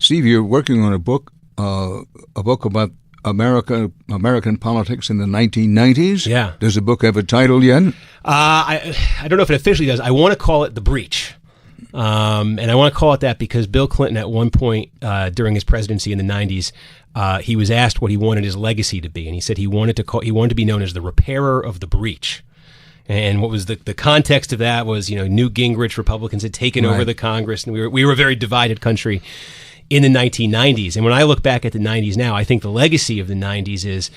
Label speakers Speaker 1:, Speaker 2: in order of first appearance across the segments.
Speaker 1: Steve, you're working on a book about American politics in the 1990s.
Speaker 2: Yeah.
Speaker 1: Does the book have a title yet?
Speaker 2: I don't know if it officially does. I want to call it The Breach. And I want to call it that because Bill Clinton, at one point during his presidency in the 90s, he was asked what he wanted his legacy to be, and he said he wanted to be known as the repairer of the breach. And what was the context of that was, Newt Gingrich, Republicans had taken over the Congress, and we were a very divided country in the 1990s. And when I look back at the 90s now, I think the legacy of the 90s is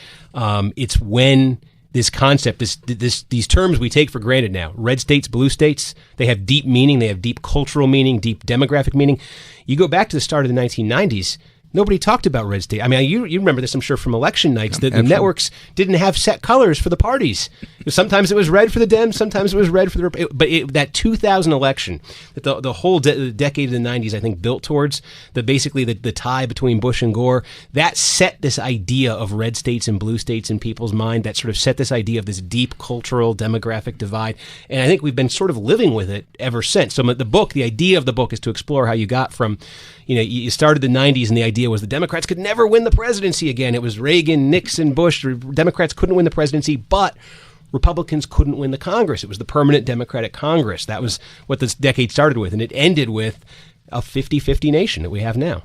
Speaker 2: it's when this concept, these terms we take for granted now, red states, blue states, they have deep meaning, they have deep cultural meaning, deep demographic meaning. You go back to the start of the 1990s, nobody talked about red state. I mean, you remember this, I'm sure, from election nights. The networks didn't have set colors for the parties. Sometimes it was red for the Dems, sometimes it was red for the... But that 2000 election, that the whole decade of the 90s, I think, built towards, basically the tie between Bush and Gore, that set this idea of red states and blue states in people's mind, that sort of set this idea of this deep cultural demographic divide. And I think we've been sort of living with it ever since. So the idea of the book is to explore how you got from... you started the 90s and the idea was the Democrats could never win the presidency again. It was Reagan, Nixon, Bush. Democrats couldn't win the presidency, but Republicans couldn't win the Congress. It was the permanent Democratic Congress. That was what this decade started with, and it ended with a 50-50 nation that we have now.